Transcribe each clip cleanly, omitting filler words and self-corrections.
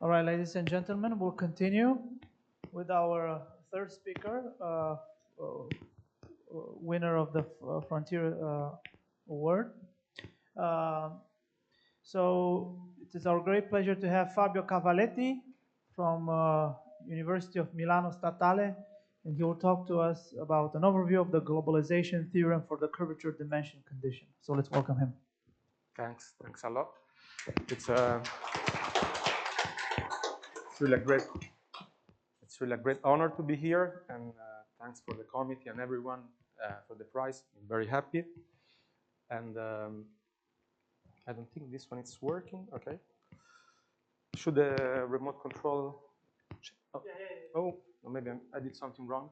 All right, ladies and gentlemen, we'll continue with our third speaker, winner of the Frontier Award. So it is our great pleasure to have Fabio Cavalletti from University of Milano Statale, and he will talk to us about an overview of the globalization theorem for the curvature dimension condition. So let's welcome him. Thanks a lot. It's really a great honor to be here, and thanks for the committee and everyone for the prize. I'm very happy. And I don't think this one is working. Okay. Should the remote control? Oh, oh, maybe I did something wrong.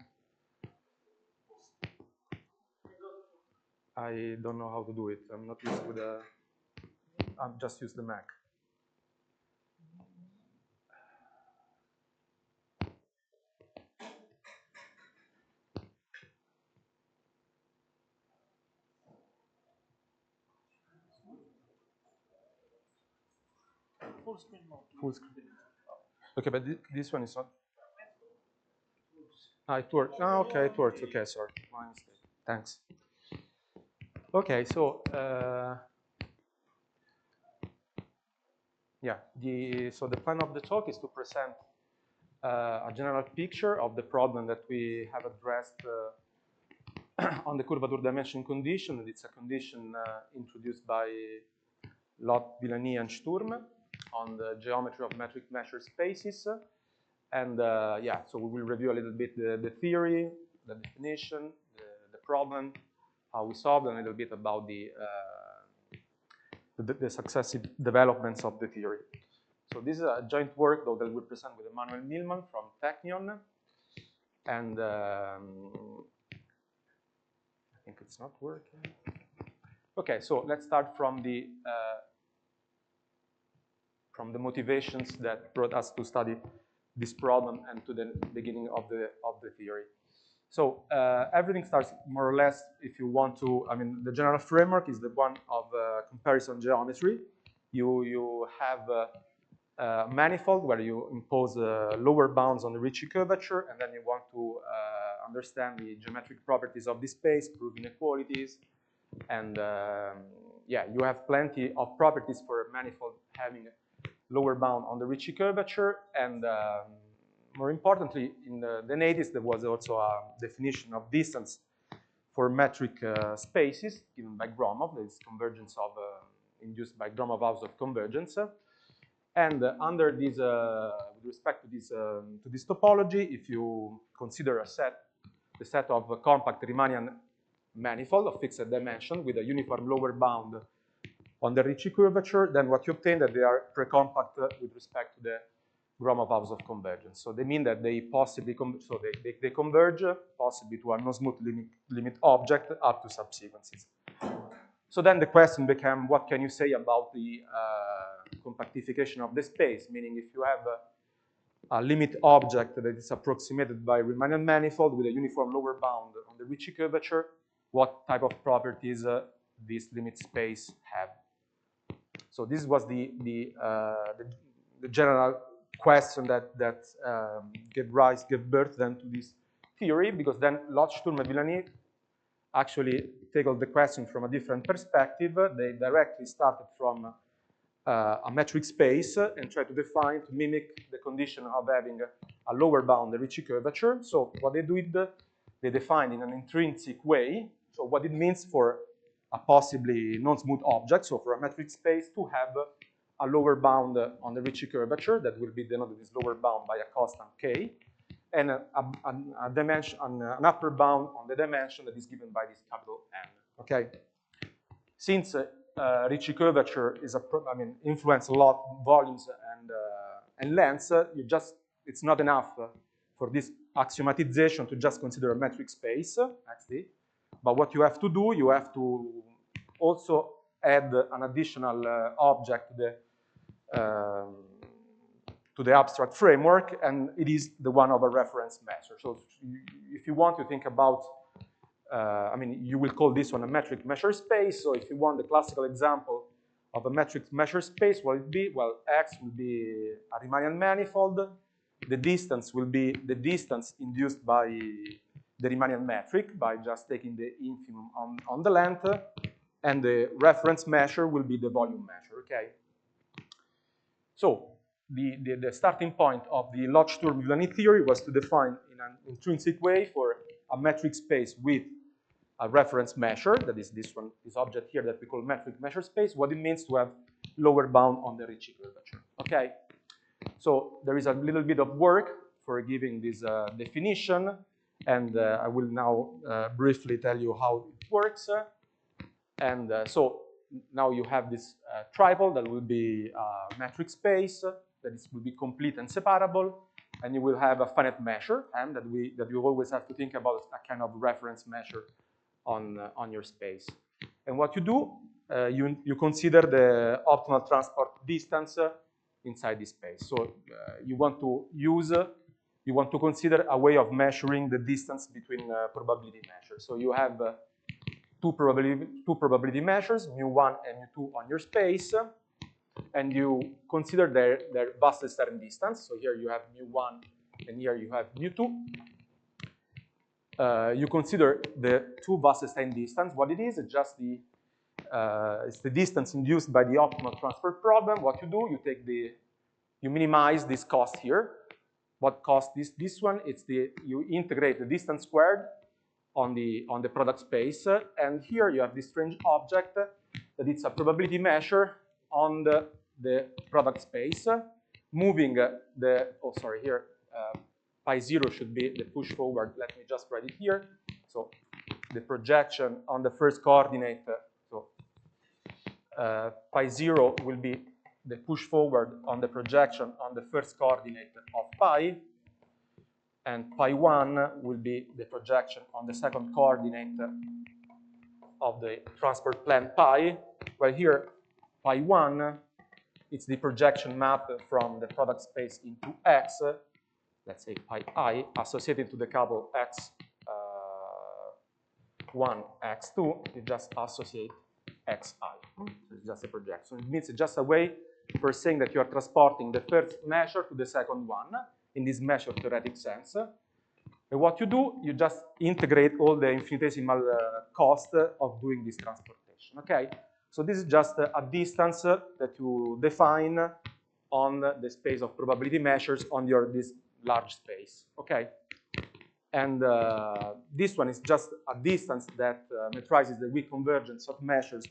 I don't know how to do it. I'm not used to the. I'm just use the Mac. Full screen mode. Full screen. Okay, but this one is not. Ah, it worked. Oh, okay, it works. Okay, sorry. My mistake. Thanks. Okay, so yeah, so the plan of the talk is to present a general picture of the problem that we have addressed on the curvature-dimension condition. And it's a condition introduced by Lott, Villani, and Sturm on the geometry of metric measure spaces. And yeah, so we will review a little bit the theory, the definition, the problem, how we solved, and a little bit about the successive developments of the theory. So this is a joint work though, that we present with Emanuel Milman from Technion. And I think it's not working. Okay, so let's start from the motivations that brought us to study this problem and to the beginning of the theory. So everything starts more or less, if you want to, I mean, the general framework is the one of comparison geometry. You have a manifold where you impose lower bounds on the Ricci curvature, and then you want to understand the geometric properties of this space, prove inequalities, and yeah, you have plenty of properties for a manifold having a lower bound on the Ricci curvature, and more importantly, in the 80s, there was also a definition of distance for metric spaces given by Gromov. There is convergence of induced by Gromov house of convergence. And under this, with respect to this topology, if you consider the set of compact Riemannian manifold of fixed dimension with a uniform lower bound on the Ricci curvature, then what you obtain that they are precompact with respect to the Gromov house of convergence. So they mean that they possibly they converge possibly to a no-smooth limit object up to subsequences. So then the question became, what can you say about the compactification of the space? Meaning, if you have a limit object that is approximated by Riemannian manifold with a uniform lower bound on the Ricci curvature, what type of properties this limit space have? So this was the general question that gave birth then to this theory, because then Lott, Sturm, and Villani actually tackled the question from a different perspective. They directly started from a metric space and tried to define, to mimic the condition of having a lower bound, the Ricci curvature. So what they did, they defined in an intrinsic way, so what it means for a possibly non-smooth object, so for a metric space to have a lower bound on the Ricci curvature that will be denoted as lower bound by a constant k, and a dimension, an upper bound on the dimension that is given by this capital N. Okay. Since Ricci curvature is influence a lot volumes and lengths, it's not enough for this axiomatization to just consider a metric space, XD. But what you have to do, you have to also add an additional object to the abstract framework, and it is the one of a reference measure. So if you want to think about, you will call this one a metric measure space. So if you want the classical example of a metric measure space, what will it be? Well, X will be a Riemannian manifold. The distance will be the distance induced by the Riemannian metric by just taking the infimum on the length, and the reference measure will be the volume measure, okay? So the starting point of the Lott-Sturm Villani theory was to define in an intrinsic way for a metric space with a reference measure, that is this one, this object here that we call metric measure space, what it means to have lower bound on the Ricci curvature, okay? So there is a little bit of work for giving this definition, and I will now briefly tell you how it works. And so now you have this triple that will be a metric space that will be complete and separable, and you will have a finite measure, and that you always have to think about a kind of reference measure on your space. And what you do, you consider the optimal transport distance inside this space. So you want to consider a way of measuring the distance between probability measures. So you have two probability measures, mu1 and mu2 on your space, and you consider their Wasserstein distance. So here you have mu1 and here you have mu2. You consider the two Wasserstein distance. What it is, it's just it's the distance induced by the optimal transfer problem. What you do, you minimize this cost here. What cost this one? It's you integrate the distance squared on the product space, and here you have this strange object that it's a probability measure on the product space, moving here pi 0 should be the push forward. Let me just write it here. So the projection on the first coordinate, so pi 0 will be the push forward on the projection on the first coordinate of pi, and pi 1 will be the projection on the second coordinate of the transport plane pi, where here pi 1, it's the projection map from the product space into X, let's say pi I, associated to the couple X1, X2, you just associate Xi. So it's just a projection. It means it's just a way for saying that you are transporting the first measure to the second one in this measure theoretic sense. And what you do, you just integrate all the infinitesimal cost of doing this transportation, okay? So this is just a distance that you define on the space of probability measures on this large space, okay? And this one is just a distance that metrizes the weak convergence of measures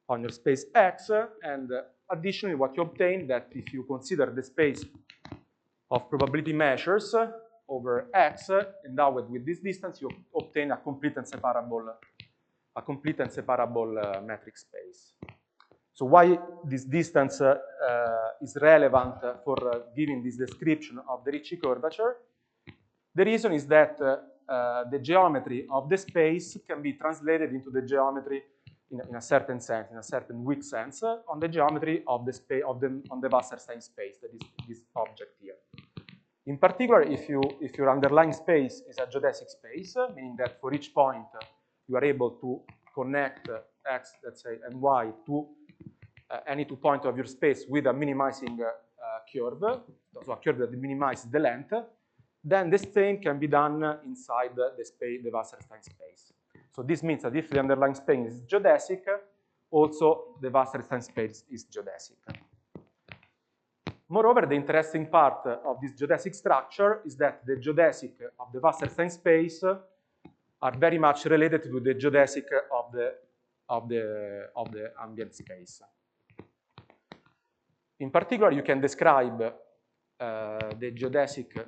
on your space X, and additionally what you obtain that if you consider the space of probability measures over X endowed with this distance, you obtain a complete and separable metric space. So why this distance is relevant for giving this description of the Ricci curvature? The reason is that the geometry of the space can be translated into the geometry in a certain sense, in a certain weak sense, on the geometry of the space on the Wasserstein space, that is this object here. In particular, if your underlying space is a geodesic space, meaning that for each point you are able to connect X, let's say, and Y to any 2 points of your space with a minimizing curve, so a curve that minimizes the length, then the stain can be done inside the space, the Wasserstein space. So this means that if the underlying space is geodesic, also the Wasserstein space is geodesic. Moreover, the interesting part of this geodesic structure is that the geodesic of the Wasserstein space are very much related to the geodesic of the ambient space. In particular, you can describe the geodesic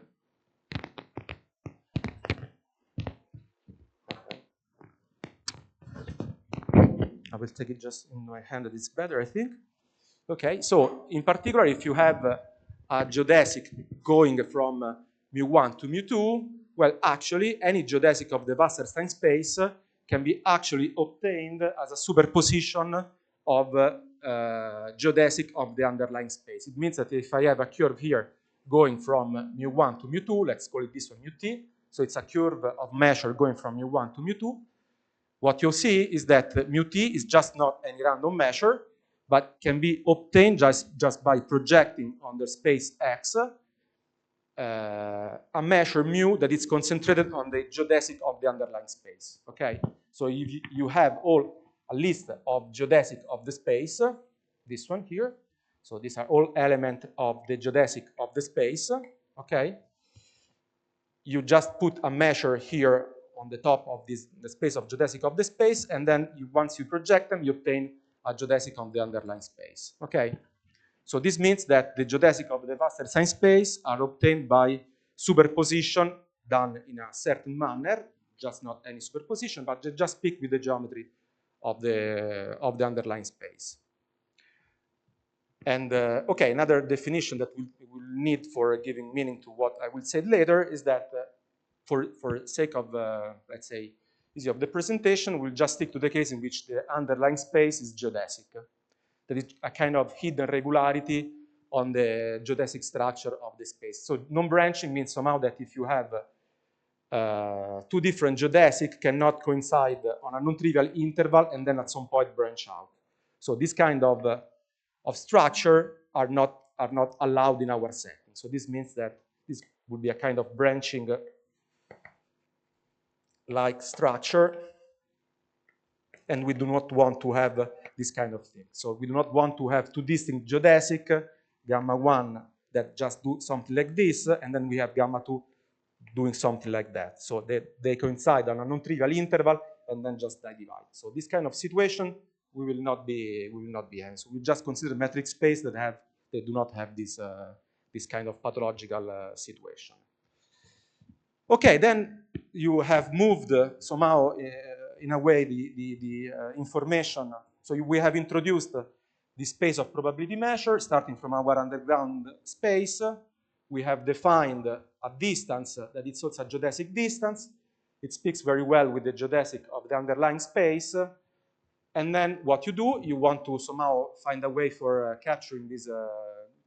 I will take it just in my hand, that it's better, I think. Okay, so in particular, if you have a geodesic going from mu1 to mu2, well, actually, any geodesic of the Wasserstein space can be actually obtained as a superposition of geodesic of the underlying space. It means that if I have a curve here going from mu1 to mu2, let's call it this one mu-t, so it's a curve of measure going from mu1 to mu2, what you'll see is that mu-t is just not any random measure, but can be obtained just by projecting on the space X a measure mu that is concentrated on the geodesic of the underlying space. Okay, so if you have a list of geodesic of the space, this one here. So these are all elements of the geodesic of the space. Okay, you just put a measure here on the top of the space of geodesic of the space, and then once you project them, you obtain a geodesic of the underlying space. Okay, so this means that the geodesic of the Wasserstein space are obtained by superposition done in a certain manner, just not any superposition, but just pick with the geometry of the underlying space. And okay, another definition that we will need for giving meaning to what I will say later is that for sake of, let's say, easy of the presentation, we'll just stick to the case in which the underlying space is geodesic. That is a kind of hidden regularity on the geodesic structure of the space. So non-branching means somehow that if you have two different geodesic cannot coincide on a non-trivial interval and then at some point branch out. So this kind of structure are not allowed in our setting. So this means that this would be a kind of branching like structure, and we do not want to have this kind of thing. So we do not want to have two distinct geodesic, gamma 1 that just do something like this, and then we have gamma 2 doing something like that. So they coincide on a non-trivial interval and then just divide. So this kind of situation we will not be having. So we just consider metric space that do not have this this kind of pathological situation. Okay, then you have moved somehow in a way the information. So we have introduced the space of probability measure starting from our underground space. We have defined a distance that is also a geodesic distance. It speaks very well with the geodesic of the underlying space. And then what you do, you want to somehow find a way for capturing this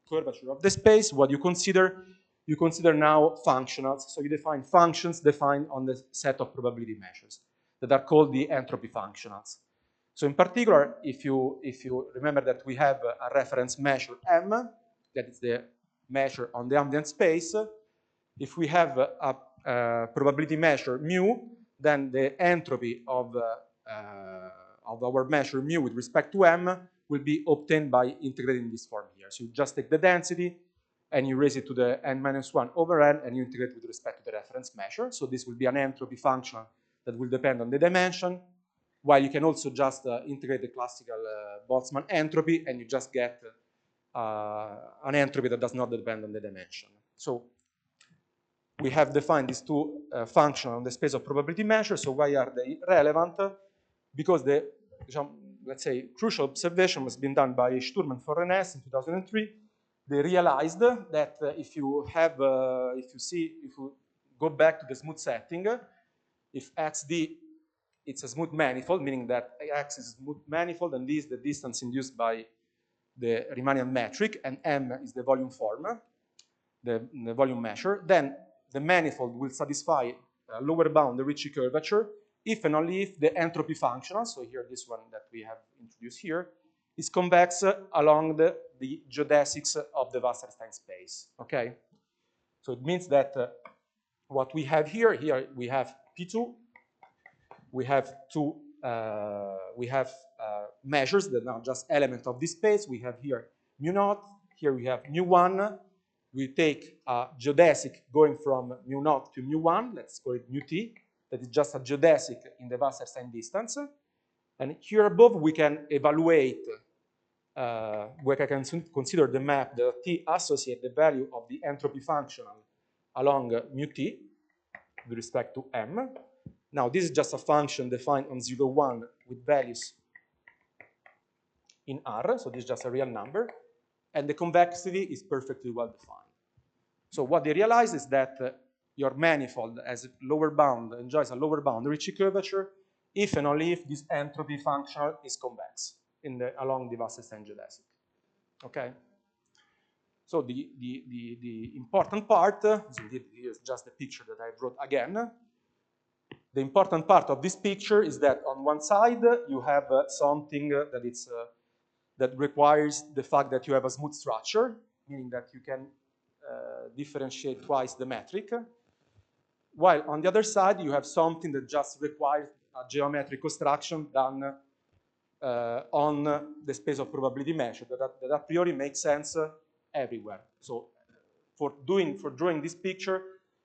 curvature of the space. What you consider now functionals. So you define functions defined on the set of probability measures that are called the entropy functionals. So in particular, if you remember that we have a reference measure M, that is the measure on the ambient space. If we have a probability measure mu, then the entropy of our measure mu with respect to M will be obtained by integrating this form here. So you just take the density and you raise it to the n-1 over n, and you integrate with respect to the reference measure. So this will be an entropy function that will depend on the dimension, while you can also just integrate the classical Boltzmann entropy, and you just get an entropy that does not depend on the dimension. So we have defined these two functions on the space of probability measure. So why are they relevant? Because the, let's say, crucial observation was been done by Sturm and Fornes in 2003. They realized that if you go back to the smooth setting, if XD it's a smooth manifold, meaning that X is a smooth manifold, and D is the distance induced by the Riemannian metric, and M is the volume form, the volume measure, then the manifold will satisfy lower bound the Ricci curvature if and only if the entropy functional, so here this one that we have introduced here, is convex along the geodesics of the Wasserstein space, okay? So it means that what we have here we have P2, we have two, measures that are just elements of this space. We have here mu naught, here we have mu1. We take a geodesic going from mu naught to mu1, let's call it mu t, that is just a geodesic in the Wasserstein distance. And here above we can evaluate, we can consider the map that T associate the value of the entropy functional along mu t with respect to M. Now this is just a function defined on 0, 1 with values in R, so this is just a real number, and the convexity is perfectly well defined. So what they realize is that your manifold as lower bound enjoys a lower bound Ricci curvature if and only if this entropy function is convex along the Wasserstein geodesic. Okay. So the important part, here's just the picture that I wrote again. The important part of this picture is that on one side you have something that that requires the fact that you have a smooth structure, meaning that you can differentiate twice the metric. While on the other side, you have something that just requires a geometric construction done on the space of probability measure that a priori makes sense everywhere. So for drawing this picture,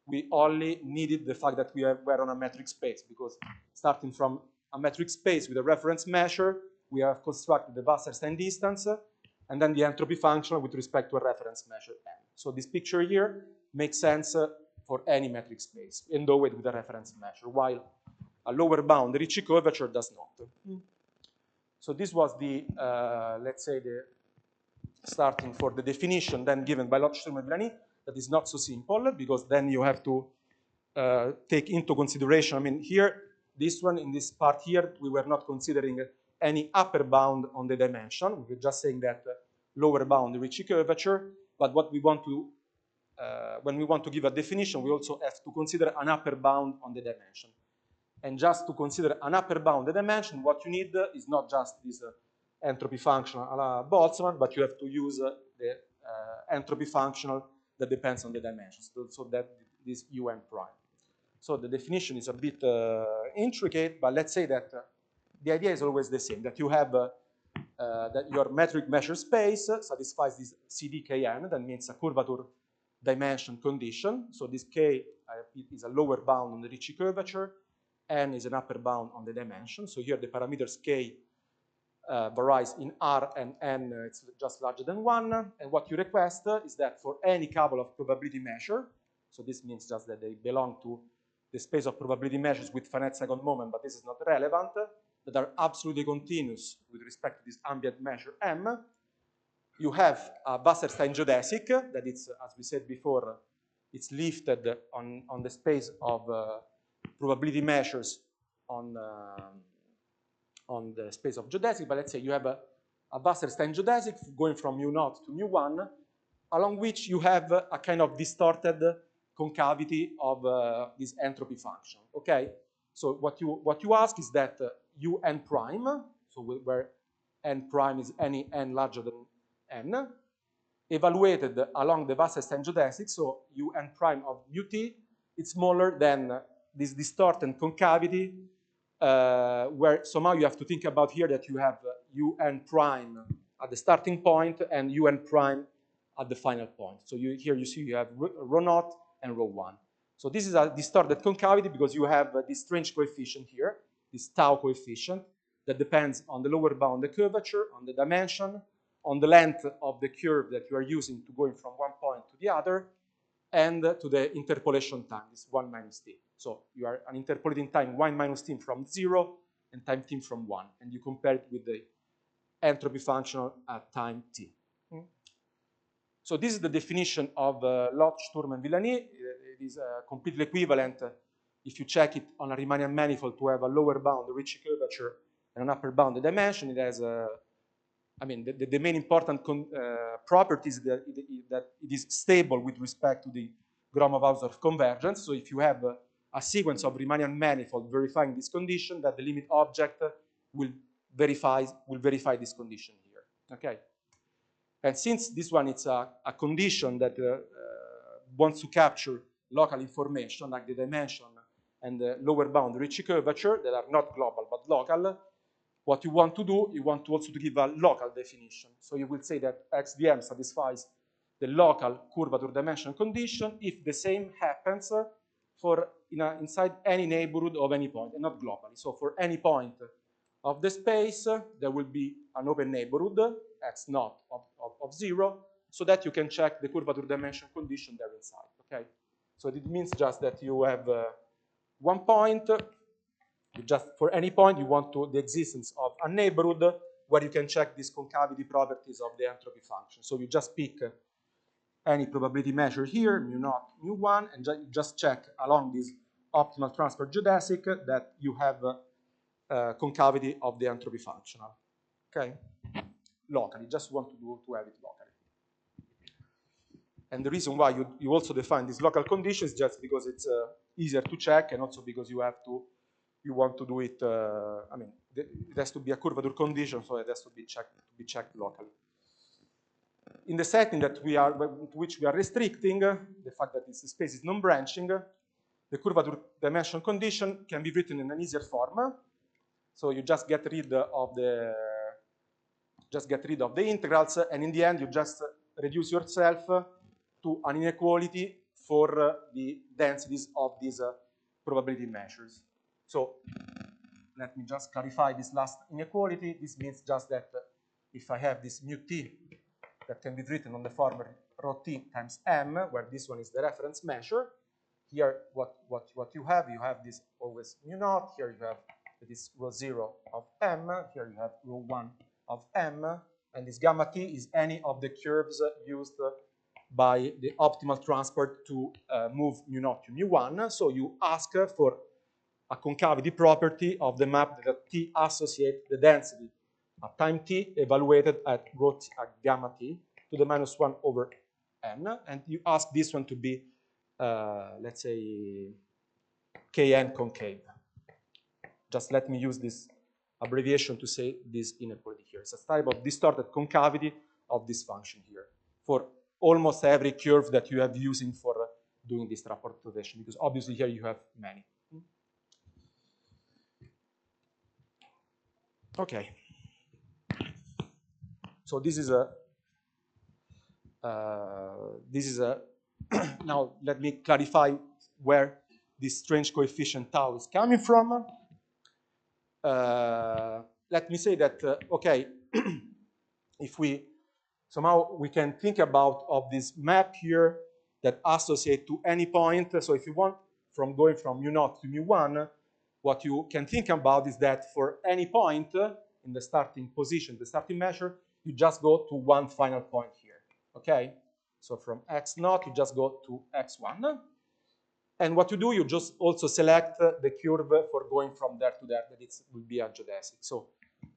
we only needed the fact that we were on a metric space, because starting from a metric space with a reference measure, we have constructed the Wasserstein distance and then the entropy function with respect to a reference measure m. So this picture here makes sense for any metric space, and always with a reference measure, while a lower bound, the Ricci curvature, does not. So this was the, let's say, the starting for the definition then given by Lott, Sturm, and Villani. That is not so simple, because then you have to take into consideration, I mean, here, this one, in this part here, we were not considering any upper bound on the dimension. We were just saying that lower bound, the Ricci curvature, but what we want to, when we want to give a definition, we also have to consider an upper bound on the dimension. And just to consider an upper bound on the dimension, what you need is not just this entropy function a la Boltzmann, but you have to use the entropy functional that depends on the dimensions, so that this un prime. So the definition is a bit intricate, but let's say that the idea is always the same, that you have that your metric measure space satisfies this CDKN, that means a curvature dimension condition. So this K is a lower bound on the Ricci curvature, N is an upper bound on the dimension. So here the parameters K varies in R, and N it's just larger than 1. And what you request is that for any couple of probability measure, so this means just that they belong to the space of probability measures with finite second moment, but this is not relevant, that are absolutely continuous with respect to this ambient measure M, you have a Wasserstein geodesic that it's, as we said before, it's lifted on the space of probability measures on the space of geodesic, but let's say you have a Wasserstein geodesic going from mu0 to mu1, along which you have a kind of distorted concavity of this entropy function, okay? So what you ask is that un prime, so where n prime is any n larger than n, evaluated along the Wasserstein geodesic, so un prime of ut is smaller than this distorted concavity, where somehow you have to think about here that you have un prime at the starting point and un prime at the final point. So here you see you have rho naught and rho 1. So this is a distorted concavity because you have this strange coefficient here, this tau coefficient, that depends on the lower bound, the curvature, on the dimension, on the length of the curve that you are using to going from one point to the other, and to the interpolation time, this 1 minus t. So you are an interpolating time 1 minus t from 0 and time t from 1, and you compare it with the entropy function at time t. So this is the definition of Lott, Sturm, and Villani. It is completely equivalent if you check it on a Riemannian manifold to have a lower bound, the Ricci curvature, and an upper bound, the dimension. It has I mean, the main important properties that it is stable with respect to the Gromov-Hausdorff convergence. So if you have a sequence of Riemannian manifold verifying this condition, that the limit object will verify this condition here. Okay. And since this one is a condition that wants to capture local information, like the dimension and the lower bound Ricci curvature, that are not global but local, what you want to do, you want to also to give a local definition. So you will say that XDM satisfies the local curvature dimension condition if the same happens for inside any neighborhood of any point, and not globally. So for any point of the space, there will be an open neighborhood, X naught of 0, so that you can check the curvature dimension condition there inside, okay? So it means just that you have one point, just for any point, you want the existence of a neighborhood where you can check these concavity properties of the entropy function. So you just pick any probability measure here, mu0, mu1, and just check along this optimal transfer geodesic that you have concavity of the entropy functional, okay? Locally, just want to have it locally. And the reason why you also define these local conditions just because it's easier to check, and also because you you want to do it, I mean, it has to be a curvature condition, so it has to be checked locally. In the setting that to which we are restricting, the fact that this space is non-branching, the curvature dimension condition can be written in an easier form. So you just get rid of the integrals, and in the end you just reduce yourself to an inequality for the densities of these probability measures. So let me just clarify this last inequality. This means just that if I have this mu t that can be written on the form rho t times m, where this one is the reference measure, here what you have this always mu naught, here you have this rho 0 of m, here you have rho 1 of m, and this gamma t is any of the curves used by the optimal transport to move mu naught to mu 1. So you ask for a concavity property of the map that t associate the density at time t evaluated at rho t, at gamma t to the minus 1 over n, and you ask this one to be, let's say, kn concave. Just let me use this abbreviation to say this inequality here. It's a type of distorted concavity of this function here for almost every curve that you have using for doing this rapportation, because obviously here you have many. Okay. So this is a now let me clarify where this strange coefficient tau is coming from. Let me say that, okay, if we somehow we can think about of this map here that associate to any point. So if you want from going from mu naught to mu 1, what you can think about is that for any point in the starting position, the starting measure, you just go to one final point here, okay? So from x naught, you just go to x1. And what you do, you just also select the curve for going from there to there, that it will be a geodesic. So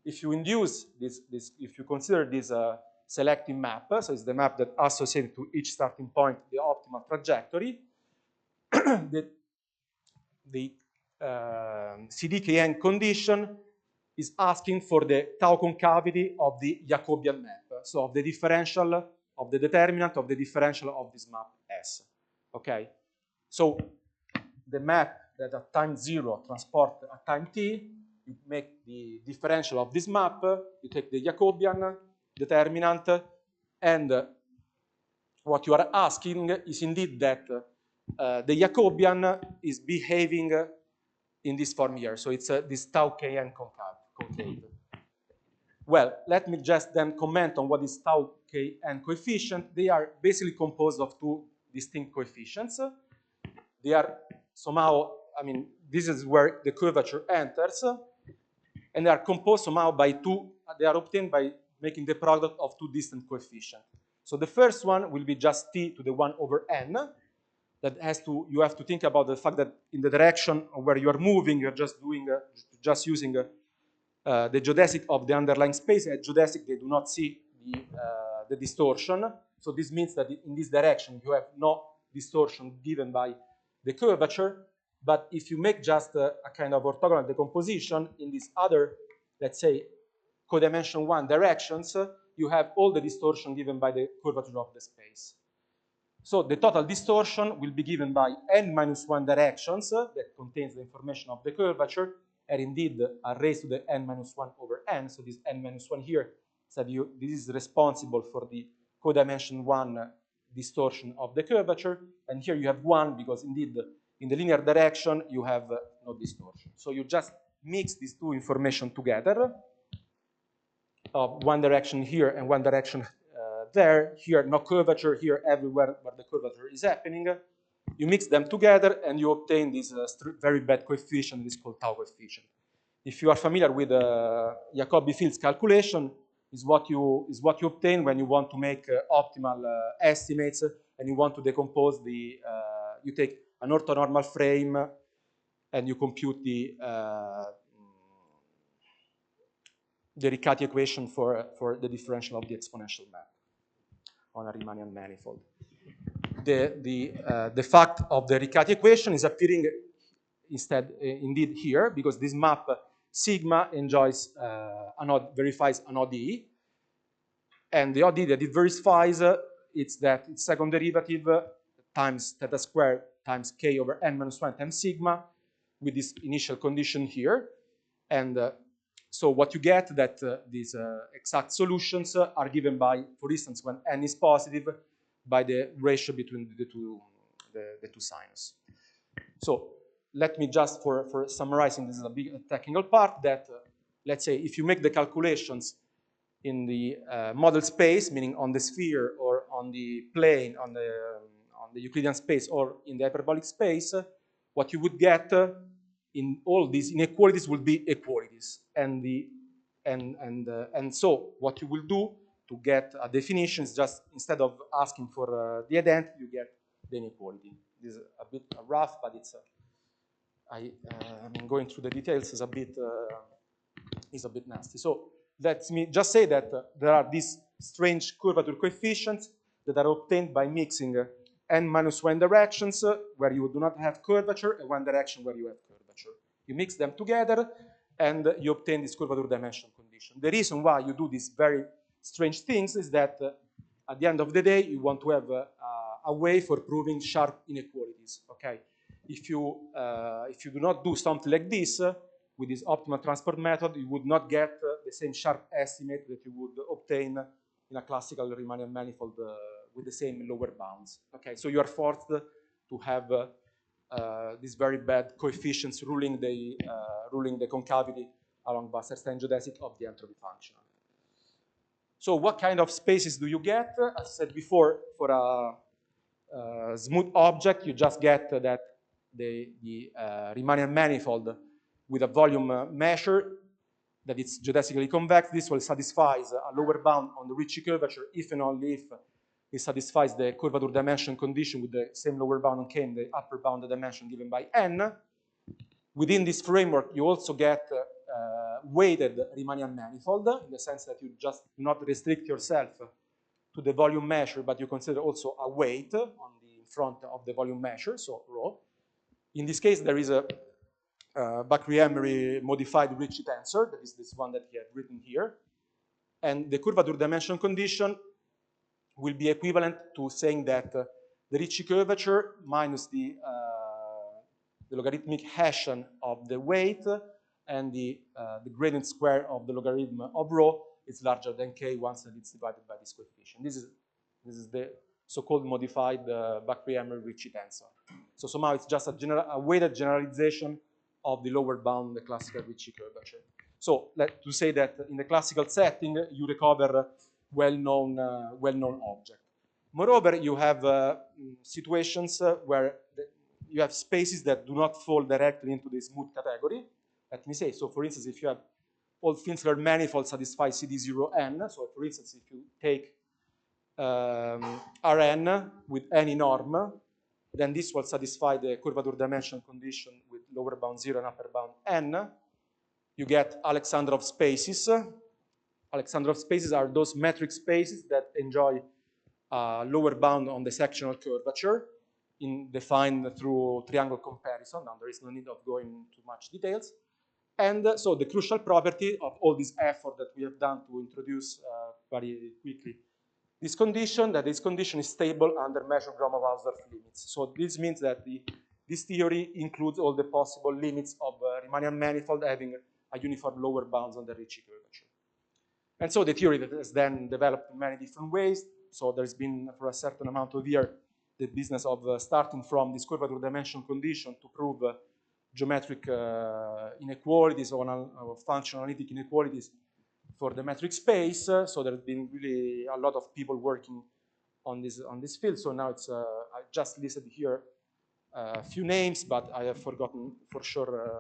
if you induce this if you consider this selective map, so it's the map that associated to each starting point the optimal trajectory, the CDKN condition is asking for the tau concavity of the Jacobian map, so of the differential of the determinant of the differential of this map S. Okay, so the map that at time 0 transport at time t, you make the differential of this map, you take the Jacobian determinant, and what you are asking is indeed that the Jacobian is behaving in this form here. So it's this tau kn concave. Well, let me just then comment on what is tau kn coefficient. They are basically composed of two distinct coefficients. They are somehow, I mean, this is where the curvature enters, and they are composed somehow by two, they are obtained by making the product of two distant coefficients. So the first one will be just t to the 1 over n. That has to, you have to think about the fact that in the direction where you are moving, you're just doing, just using the geodesic of the underlying space. At geodesic, they do not see the distortion. So this means that in this direction, you have no distortion given by the curvature. But if you make just a kind of orthogonal decomposition in this other, let's say, codimension 1 directions, you have all the distortion given by the curvature of the space. So the total distortion will be given by n-1 directions that contains the information of the curvature, and indeed are raised to the n-1 over n. So this n-1 here, so this is responsible for the codimension 1 distortion of the curvature, and here you have 1 because indeed in the linear direction you have no distortion. So you just mix these two information together, of one direction here and one direction there, here no curvature, here everywhere where the curvature is happening. You mix them together and you obtain this very bad coefficient, this is called tau coefficient. If you are familiar with Jacobi fields calculation, is what you obtain when you want to make optimal estimates and you want to decompose the, you take an orthonormal frame and you compute the Riccati equation for the differential of the exponential map on a Riemannian manifold. The fact of the Riccati equation is appearing indeed here, because this map sigma enjoys verifies an ODE, and the ODE that it verifies it's that its second derivative times theta squared times k over n minus 1 times sigma with this initial condition here. And so what you get that these exact solutions are given by, for instance, when n is positive, by the ratio between the two sinus. So let me just, for summarizing, this is a big technical part, that let's say if you make the calculations in the model space, meaning on the sphere or on the plane, on the Euclidean space or in the hyperbolic space, what you would get in all these inequalities will be equalities. And so what you will do to get a definition is just, instead of asking for the identity, you get the inequality. This is a bit rough, but it's I mean, going through the details is a bit nasty. So let me just say that there are these strange curvature coefficients that are obtained by mixing n minus 1 directions where you do not have curvature and one direction where you have curvature. You mix them together and you obtain this curvature dimension condition. The reason why you do these very strange things is that at the end of the day, you want to have a way for proving sharp inequalities. Okay, if you do not do something like this with this optimal transport method, you would not get the same sharp estimate that you would obtain in a classical Riemannian manifold with the same lower bounds. Okay, so you are forced to have these very bad coefficients ruling the concavity along Wasserstein geodesic of the entropy function. So what kind of spaces do you get? As I said before, for a smooth object, you just get that the Riemannian manifold with a volume measure that it's geodesically convex. This will satisfy a lower bound on the Ricci curvature if and only if it satisfies the curvature dimension condition with the same lower bound on K and the upper bound dimension given by n. Within this framework, you also get weighted Riemannian manifold, in the sense that you just do not restrict yourself to the volume measure, but you consider also a weight on the front of the volume measure, so rho. In this case, there is a Bakry-Emery modified Ricci tensor, that is this one that he had written here. And the curvature dimension condition will be equivalent to saying that the Ricci curvature minus the logarithmic Hessian of the weight and the gradient square of the logarithm of rho is larger than k once that it's divided by this coefficient. This is the so-called modified Bakry-Emery Ricci tensor. So somehow it's just a weighted generalization of the lower bound, the classical Ricci curvature. So to say that in the classical setting, you recover well-known object. Moreover, you have situations where you have spaces that do not fall directly into the smooth category. Let me say, so for instance, if you have all Finsler manifolds satisfy CD0n, so for instance, if you take Rn with any norm, then this will satisfy the curvature dimension condition with lower bound 0 and upper bound n. You get Alexandrov spaces. Alexandrov spaces are those metric spaces that enjoy lower bound on the sectional curvature, defined through triangle comparison. Now, there is no need of going into much details. And so the crucial property of all this effort that we have done to introduce very quickly this condition is stable under measured Gromov-Hausdorff limits. So this means that this theory includes all the possible limits of Riemannian manifold having a uniform lower bounds on the Ricci curvature. And so the theory that has then developed in many different ways. So there's been, for a certain amount of years, the business of starting from this curvature dimension condition to prove geometric inequalities or functional analytic inequalities for the metric space. So there's been really a lot of people working on this field. So now it's I just listed here a few names, but I have forgotten for sure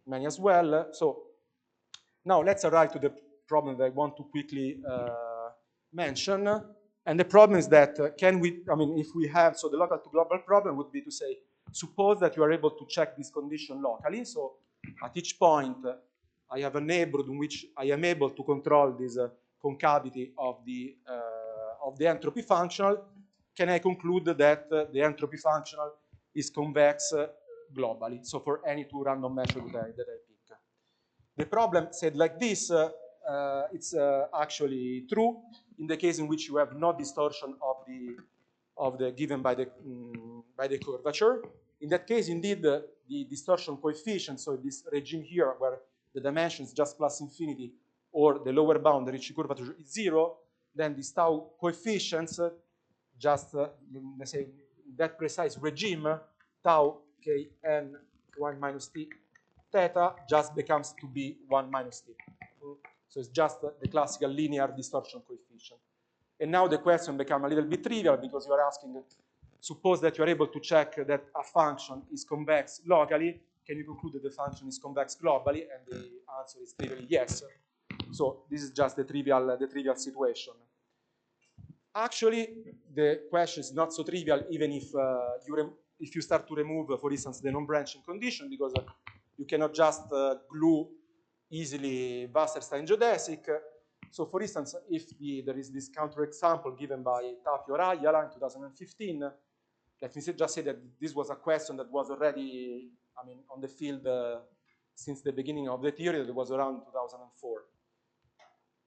many as well. So now let's arrive to the problem that I want to quickly mention. And the problem is that if we have, so the local to global problem would be to say, suppose that you are able to check this condition locally. So at each point, I have a neighborhood in which I am able to control this concavity of the entropy functional. Can I conclude that the entropy functional is convex globally, so for any two random measures that I pick. The problem said like this, it's actually true in the case in which you have no distortion of the given by the curvature. In that case, indeed, the distortion coefficient, so this regime here where the dimension is just plus infinity, or the lower bound, the Ricci curvature, is 0, then these tau coefficients, just let's say that precise regime, tau k n 1 minus t theta just becomes to be 1 minus t. So it's just the classical linear distortion coefficient. And now the question becomes a little bit trivial because you are asking, suppose that you are able to check that a function is convex locally, can you conclude that the function is convex globally? And the answer is trivially yes. So this is just the trivial situation. Actually, the question is not so trivial even if you start to remove, for instance, the non-branching condition, because you cannot just glue easily Wasserstein geodesic. So for instance, if there is this counterexample given by Tapio Rajala in 2015, let me just say that this was a question that was already, on the field since the beginning of the theory, that was around 2004.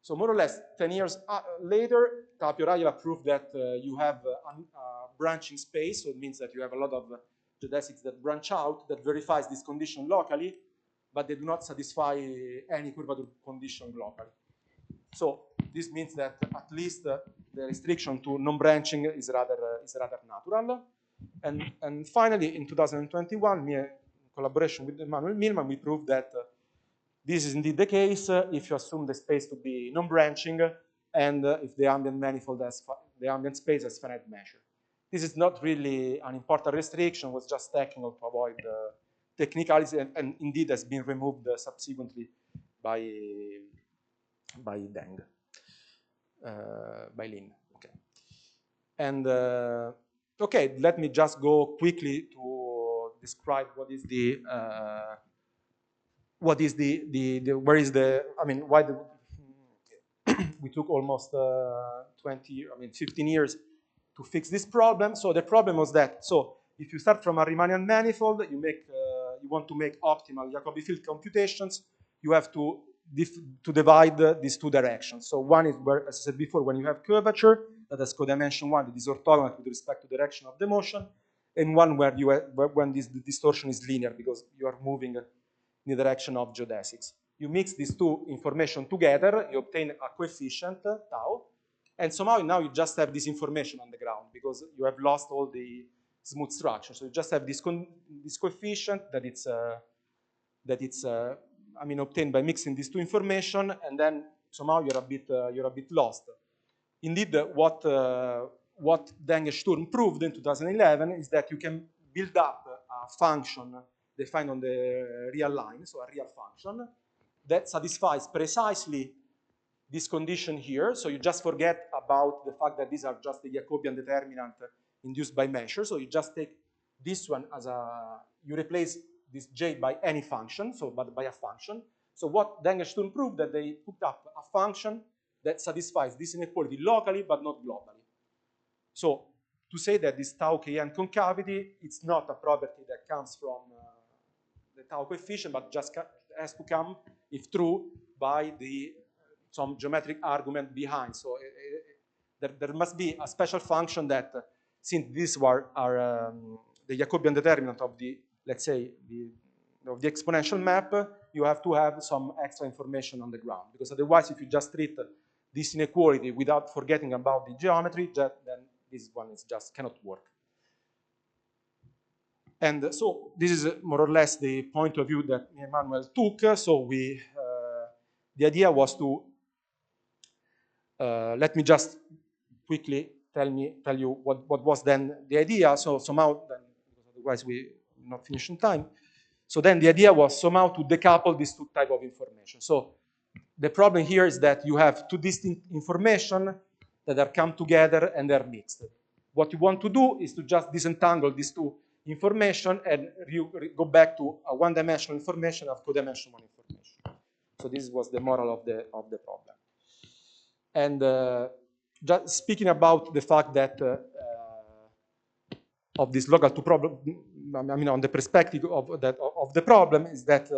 So more or less 10 years later, Tapio Rajala proved that you have a branching space, so it means that you have a lot of geodesics that branch out, that verifies this condition locally, but they do not satisfy any curvature condition globally. So this means that at least the restriction to non-branching is rather natural. And finally, in 2021, in collaboration with Emanuel Milman, we proved that this is indeed the case if you assume the space to be non-branching and if the ambient manifold has the ambient space has finite measure. This is not really an important restriction; was just technical to avoid technicalities, and indeed has been removed subsequently by Deng, by Lin. Okay, and okay, let me just go quickly to describe what is the why we took almost 15 years to fix this problem. So the problem was that, so if you start from a Riemannian manifold, you want to make optimal Jacobi field computations, you have to divide these two directions. So one is where, as I said before, when you have curvature, that has codimension 1, that is orthogonal with respect to the direction of the motion, and one where when the distortion is linear because you are moving in the direction of geodesics. You mix these two information together, you obtain a coefficient, tau, and somehow now you just have this information on the ground because you have lost all the smooth structure. So you just have this coefficient that it's obtained by mixing these two information, and then somehow you're a bit lost. Indeed, what Deng and Sturm proved in 2011 is that you can build up a function defined on the real line, so a real function, that satisfies precisely this condition here. So you just forget about the fact that these are just the Jacobian determinant induced by measure. So you just take this one as you replace this J by any function, so but by a function. So what Deng and Sturm proved that they put up a function that satisfies this inequality locally but not globally. So to say that this tau Kn concavity, it's not a property that comes from the tau coefficient, but just has to come, if true, by some geometric argument behind. So there must be a special function that, since these are the Jacobian determinant of the, let's say, of the exponential map, you have to have some extra information on the ground. Because otherwise, if you just treat this inequality without forgetting about the geometry, then this one is just cannot work. And so this is more or less the point of view that Emanuel took. So the idea was to, let me just quickly tell you what was then the idea. So somehow, then, because otherwise we will not finish in time. So then the idea was somehow to decouple these two types of information. So the problem here is that you have two distinct information that are come together and they're mixed. What you want to do is to just disentangle these two information and go back to a one-dimensional information of codimensional information. So this was the moral of the problem. And just speaking about the fact that this local to problem, I mean, on the perspective of the problem is that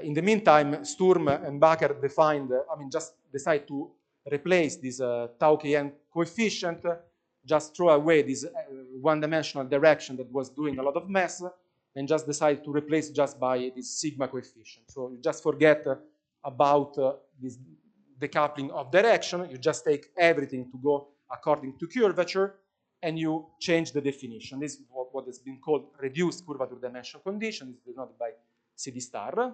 in the meantime, Sturm and Bakker defined, just decide to replace this tau kn coefficient, just throw away this one-dimensional direction that was doing a lot of mess, and just decide to replace just by this sigma coefficient. So you just forget about this decoupling of direction. You just take everything to go according to curvature, and you change the definition. This is what has been called reduced curvature dimension condition. It's denoted by CD star.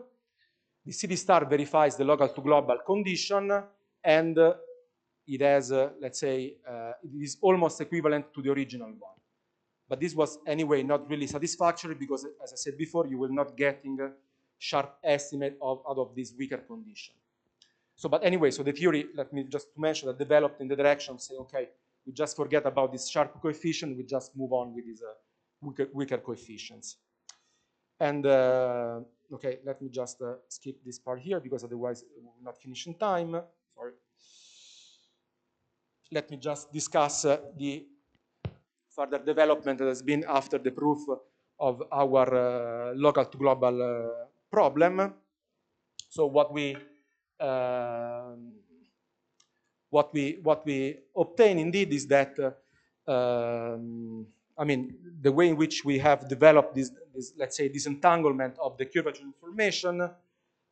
The CD star verifies the local to global condition, and it has, let's say, it is almost equivalent to the original one. But this was anyway not really satisfactory because, as I said before, you will not getting a sharp estimate out of this weaker condition. So, but anyway, so the theory, let me just mention that developed in the direction of saying, okay, we just forget about this sharp coefficient, we just move on with these weaker coefficients. And okay, let me just skip this part here because otherwise we will not finish in time. Sorry. Let me just discuss the further development that has been after the proof of our local to global problem. So what we obtain indeed is that the way in which we have developed this let's say disentanglement of the curvature information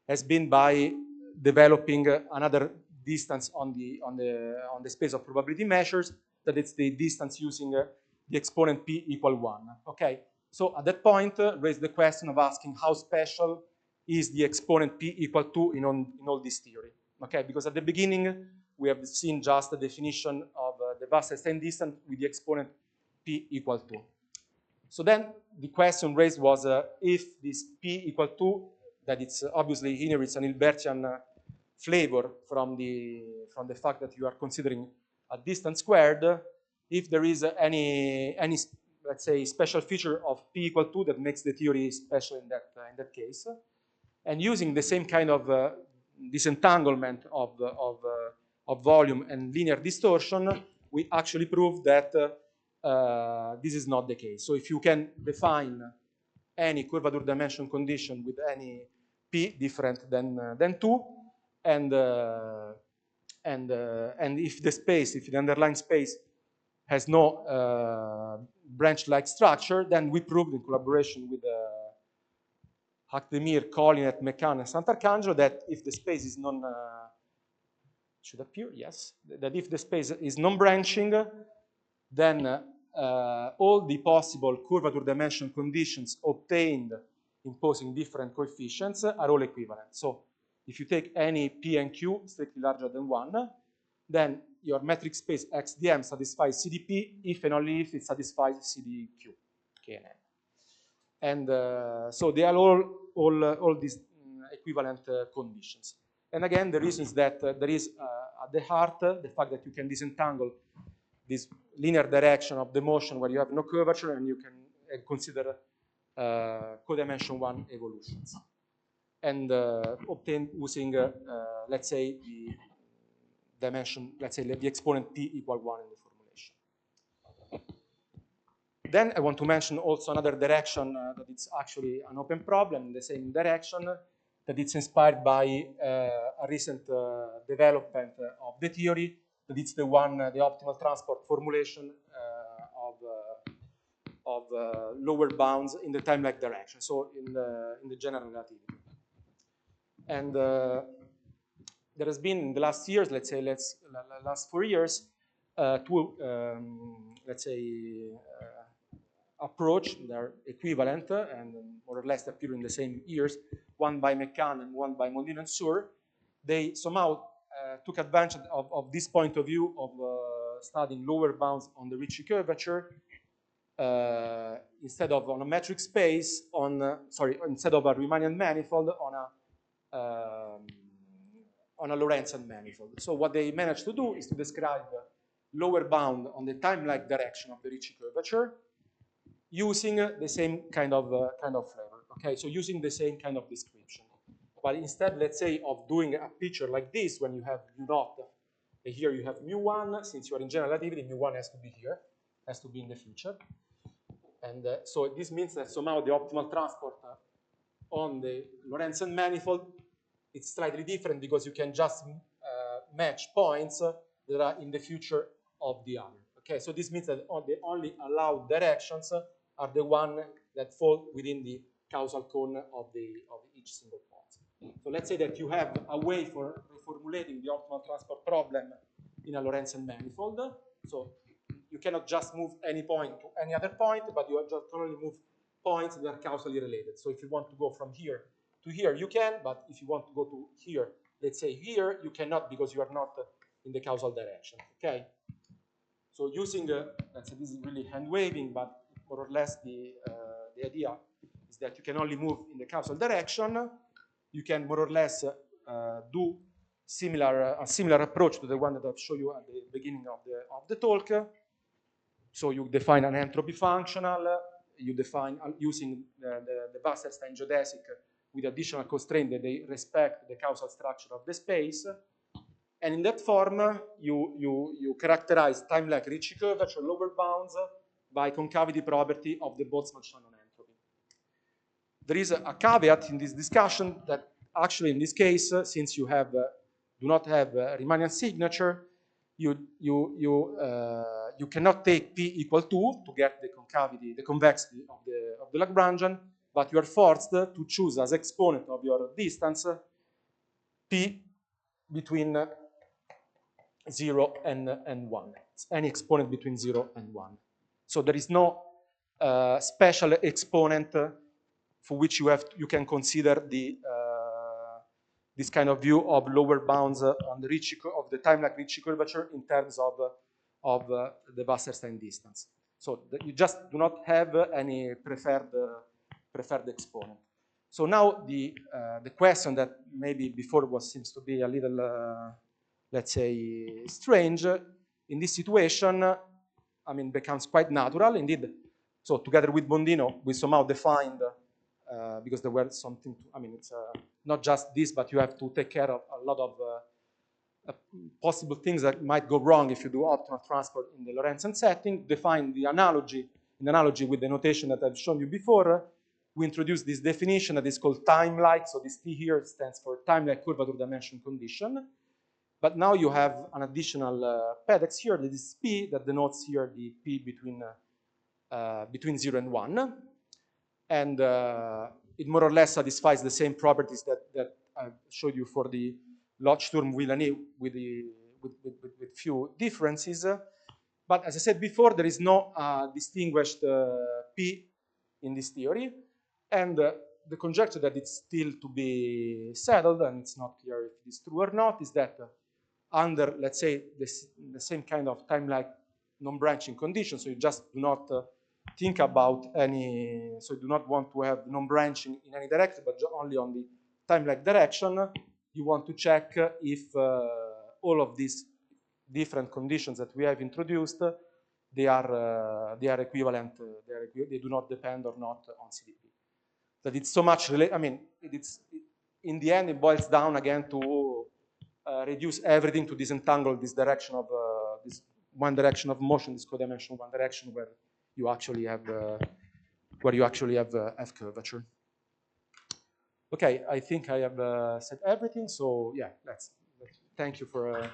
has been by developing another distance on the space of probability measures, that it's the distance using the exponent p equal 1. Okay, so at that point raise the question of asking how special is the exponent p equal 2 in all this theory. Okay, because at the beginning we have seen just the definition of the vast Einstein distance with the exponent p equal 2. So then the question raised was if this p equal 2, that it's obviously here it's an Hilbertian flavor from the fact that you are considering a distance squared, if there is any let's say special feature of p equal 2 that makes the theory special in that case, and using the same kind of disentanglement of volume and linear distortion, we actually proved that this is not the case. So if you can define any curvature dimension condition with any p different than 2, and if the underlying space has no branch-like structure, then we proved in collaboration with Hakdemir, Collinet, McCann, and Sant'Arcangelo that if the space is should appear, yes, that if the space is non-branching, then all the possible curvature dimension conditions obtained imposing different coefficients are all equivalent. So if you take any p and q strictly larger than 1, then your metric space XDM satisfies CDP if and only if it satisfies CDQ, KNN. And so they are all these equivalent conditions. And again, the reason is that there is at the heart the fact that you can disentangle this linear direction of the motion where you have no curvature, and you can consider codimension 1 evolutions, and obtain using, let's say, the dimension, let's say, the exponent p equal 1 in the formulation. Then I want to mention also another direction that it's actually an open problem in the same direction, that it's inspired by a recent development of the theory, that it's the optimal transport formulation of lower bounds in the time-like direction, so in the general relativity. And there has been in the last years, let's say, last 4 years, two, let's say, approach. They're equivalent and more or less appear in the same years, one by McCann and one by Mondino and Sur. They somehow took advantage of this point of view of studying lower bounds on the Ricci curvature instead of on a metric space, instead of a Riemannian manifold on a Lorentzian manifold. So what they managed to do is to describe lower bound on the time-like direction of the Ricci curvature using the same kind of flavor. Okay, so using the same kind of description. But instead, let's say, of doing a picture like this, when you have mu0, and here you have mu1, since you are in general relativity, mu1 has to be here, has to be in the future. And so this means that somehow the optimal transport on the Lorentzian manifold, it's slightly different because you can just match points that are in the future of the other. Okay, so this means that the only allowed directions are the one that fall within the causal cone of each single point. So let's say that you have a way for reformulating the optimal transport problem in a Lorentzian manifold. So you cannot just move any point to any other point, but you just only move points that are causally related. So if you want to go from here to here, you can, but if you want to go to here, let's say here, you cannot because you are not in the causal direction, okay? So using, let's say this is really hand waving, but more or less the idea is that you can only move in the causal direction. You can more or less do a similar approach to the one that I've shown you at the beginning of the talk. So you define an entropy functional, you define using the Wasserstein geodesic with additional constraint that they respect the causal structure of the space. And in that form, you characterize time-like Ricci curvature lower bounds by concavity property of the Boltzmann-Shannon entropy. There is a caveat in this discussion that actually in this case, since you do not have Riemannian signature, you cannot take P equal to get the concavity, the convexity of the Lagrangian, but you are forced to choose as exponent of your distance P between 0 and 1. It's any exponent between 0 and 1. So there is no special exponent for which you can consider this kind of view of lower bounds on the Ricci, of the time-like Ricci curvature in terms of the Wasserstein distance. So you just do not have any preferred exponent. So now the question that maybe before seems to be a little, let's say, strange, in this situation, I mean, becomes quite natural indeed. So together with Bondino, we somehow defined, because there were something, I mean, it's not just this, but you have to take care of a lot of possible things that might go wrong if you do optimal transport in the Lorentzian setting. Define the analogy, in analogy with the notation that I've shown you before. We introduce this definition that is called time-like. So this T here stands for time-like curvature-dimension condition. But now you have an additional PEDEX here that is P that denotes here the P between 0 and 1. And it more or less satisfies the same properties that I showed you for the Lott, Sturm, Villani with few differences. But as I said before, there is no distinguished P in this theory. And the conjecture that it's still to be settled, and it's not clear if it is true or not, is that under, let's say, the same kind of time-like non-branching condition, so you just do not think about any, so you do not want to have non-branching in any direction, but only on the time-like direction, you want to check if all of these different conditions that we have introduced, they are equivalent, they do not depend or not on CDP. That it's so much, I mean, in the end, it boils down again to reduce everything to disentangle this direction of, this one direction of motion, this codimension one direction where you actually have, curvature. Okay, I think I have said everything, so yeah, let's thank you for...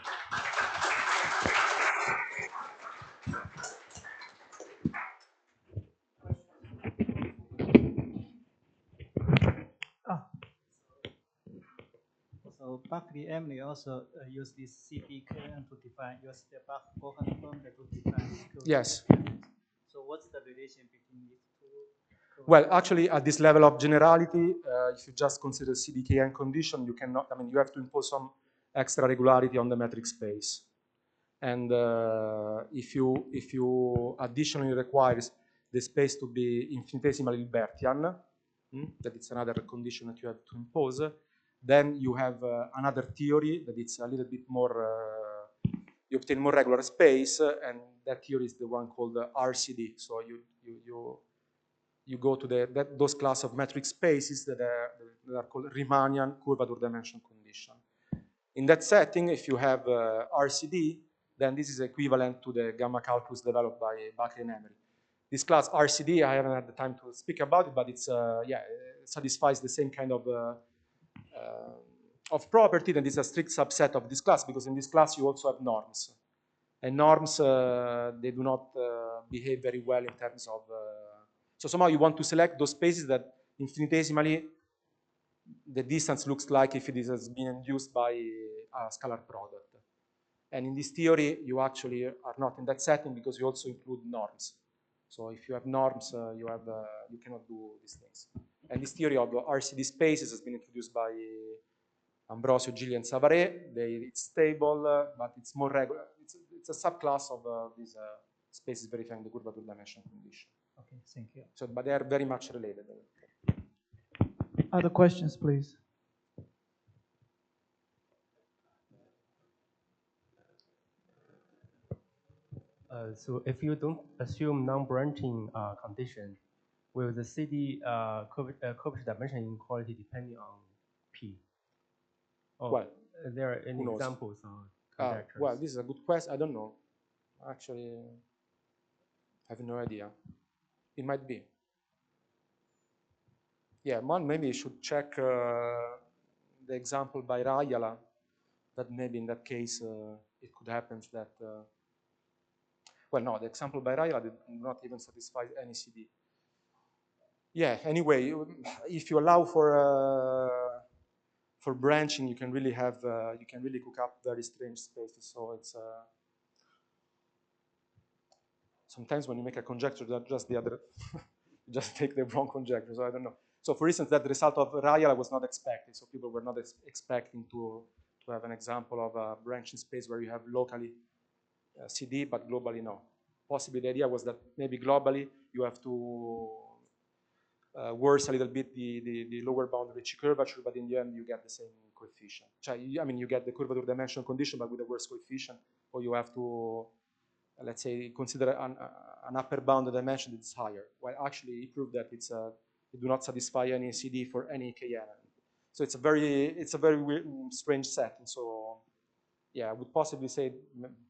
So Bach DM, they also use this CP current to define, use the Bach Cohen term to define. Yes. So what's the relation between these two? Well, actually, at this level of generality, if you just consider CDKN condition, you cannot, I mean, you have to impose some extra regularity on the metric space. And if you additionally requires the space to be infinitesimally Hilbertian, that it's another condition that you have to impose, then you have another theory that it's a little bit more, you obtain more regular space, and that theory is the one called RCD. So you go to those class of metric spaces that are called Riemannian curvature-dimension condition. In that setting, if you have RCD, then this is equivalent to the gamma calculus developed by Bakker and Emery. this class RCD, I haven't had the time to speak about it, but it's yeah, it satisfies the same kind of property, that is a strict subset of this class, because in this class you also have norms. And norms, they do not behave very well in terms of, so somehow you want to select those spaces that infinitesimally the distance looks like if it has been induced by a scalar product. And in this theory, you actually are not in that setting because you also include norms. So if you have norms, you cannot do these things. And this theory of RCD spaces has been introduced by Ambrosio, Gilli, and Savary. It's stable, but it's more regular. It's a subclass of these spaces verifying the curvature-dimension condition. Okay, thank you. So, but they are very much related. Other questions, please? So if you don't assume non-branching condition, will the CD curvature dimension inequality depending on P? Or well, there are any examples of conjectures? Well, this is a good question. I don't know. Actually, I have no idea. It might be. Yeah, one maybe you should check the example by Rayala, that maybe in that case it could happen that, well, no, the example by Rayala did not even satisfy any CD. Yeah, anyway, if you allow for branching, you can really have, you can really cook up very strange spaces. So it's, sometimes when you make a conjecture, that just the other, you just take the wrong conjecture, so I don't know. So for instance, that the result of Rayala was not expected, so people were not expecting to have an example of a branching space where you have locally CD, but globally no. Possibly the idea was that maybe globally you have to worse a little bit the lower bound Ricci curvature, but in the end you get the same coefficient. I mean, you get the curvature dimension condition, but with a worse coefficient, or you have to, let's say, consider an upper bound dimension that is higher. Well, actually, he proved that it do not satisfy any CD for any K element. So it's a very weird, strange set. And so, yeah, I would possibly say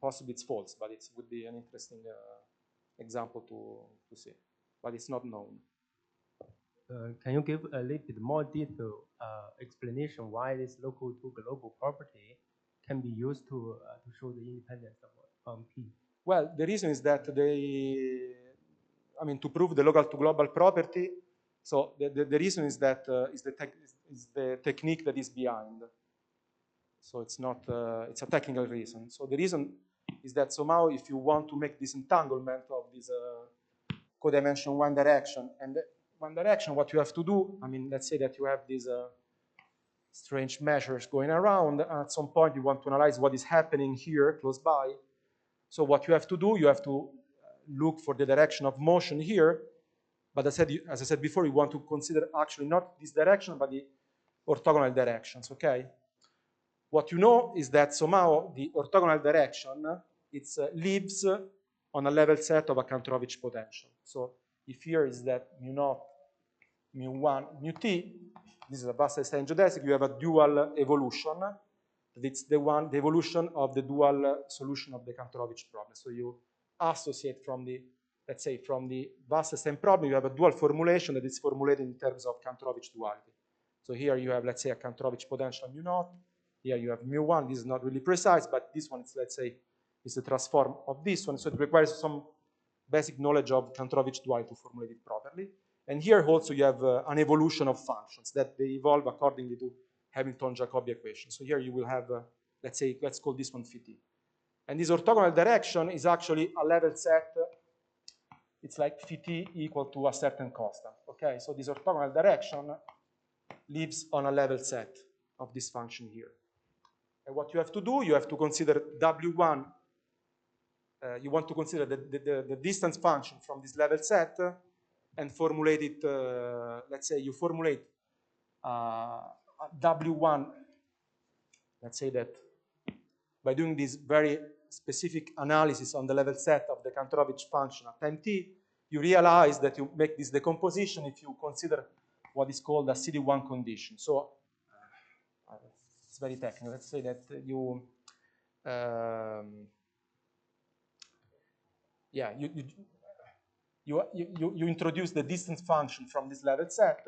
possibly it's false, but it would be an interesting example to see. But it's not known. Can you give a little bit more detailed explanation why this local to global property can be used to show the independence of P? Well, the reason is that to prove the local to global property, so the reason is that is the technique that is behind. So it's not, it's a technical reason. So the reason is that somehow if you want to make this entanglement of this codimension one direction, and one direction, what you have to do, let's say that you have these strange measures going around, and at some point you want to analyze what is happening here close by. So what you have to do, you have to look for the direction of motion here, but as I said before, you want to consider actually not this direction, but the orthogonal directions, okay? What you know is that somehow the orthogonal direction, it lives on a level set of a Kantorovich potential. So if here is that mu naught, mu 1, mu t, this is a Wasserstein geodesic, you have a dual evolution. It's the evolution of the dual solution of the Kantorovich problem. So you associate from the, let's say, from the Wasserstein problem, you have a dual formulation that is formulated in terms of Kantorovich duality. So here you have, let's say, a Kantorovich potential mu naught. Here you have mu1. This is not really precise, but this one is, let's say, is the transform of this one. So it requires some basic knowledge of Kantorovich duality to formulate it properly. And here also you have an evolution of functions that they evolve accordingly to Hamilton-Jacobi equation. So here you will have, let's say, let's call this one phi t. And this orthogonal direction is actually a level set. It's like phi t equal to a certain constant. Okay, so this orthogonal direction lives on a level set of this function here. And what you have to do, you have to consider W1. You want to consider the distance function from this level set and formulate it, let's say you formulate W1, let's say that by doing this very specific analysis on the level set of the Kantorovich function at time t, you realize that you make this decomposition if you consider what is called a CD1 condition. So it's very technical. Let's say that you, you introduce the distance function from this level set,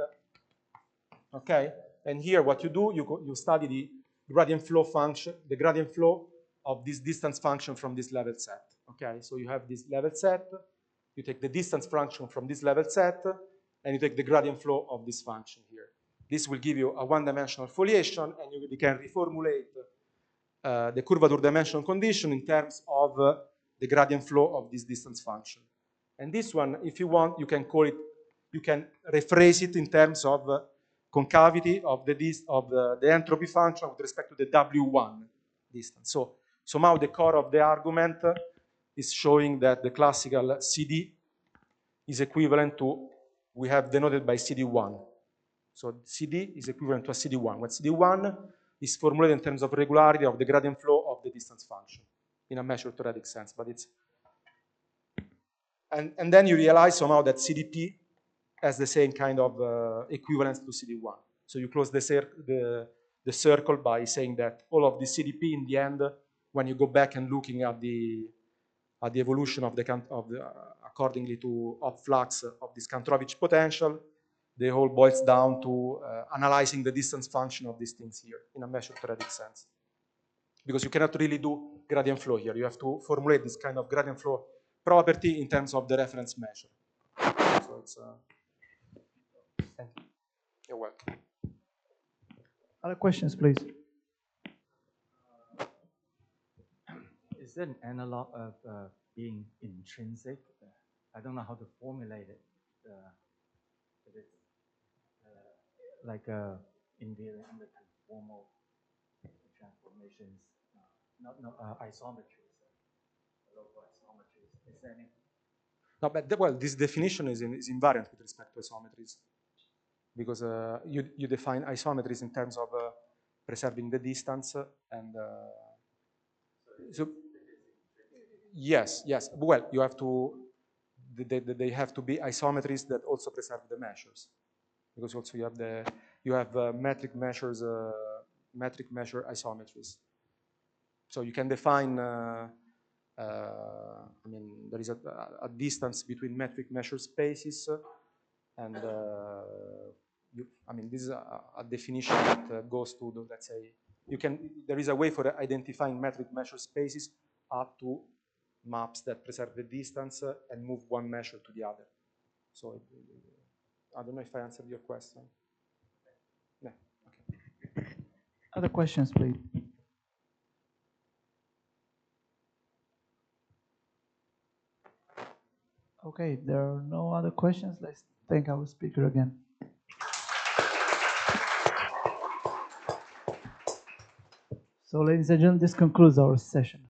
okay? And here what you do, you study the gradient flow function, the gradient flow of this distance function from this level set, okay? So you have this level set, you take the distance function from this level set, and you take the gradient flow of this function here. This will give you a one-dimensional foliation, and you can reformulate the curvature dimension condition in terms of the gradient flow of this distance function. And this one, if you want, you can call it, you can rephrase it in terms of concavity of the entropy function with respect to the W1 distance. So somehow the core of the argument is showing that the classical CD is equivalent to, we have denoted by CD1. So CD is equivalent to a CD1. What CD1 is formulated in terms of regularity of the gradient flow of the distance function in a measured theoretic sense, but it's, and then you realize somehow that CDP has the same kind of equivalence to CD1. So you close the circle by saying that all of the CDP in the end, when you go back and looking at the evolution of accordingly to up flux of this Kantrovich potential, the whole boils down to analyzing the distance function of these things here in a measured theoretic sense. Because you cannot really do gradient flow here. You have to formulate this kind of gradient flow property in terms of the reference measure. So it's, thank you. You're welcome. Other questions, please. Is there an analog of being intrinsic? I don't know how to formulate it. Like invariant underconformal transformations, not isometries, local isometries. Is there any? No, but well, this definition is invariant with respect to isometries, because you define isometries in terms of preserving the distance and so yes. Well, you have to. They have to be isometries that also preserve the measures, because also you have metric measures, metric measure isometries. So you can define. I mean, there is a distance between metric measure spaces, and I mean, this is a definition that goes to the, let's say, there is a way for identifying metric measure spaces up to maps that preserve the distance and move one measure to the other. So I don't know if I answered your question. No. Okay. Other questions, please. Okay, there are no other questions. Let's thank our speaker again. So, ladies and gentlemen, this concludes our session.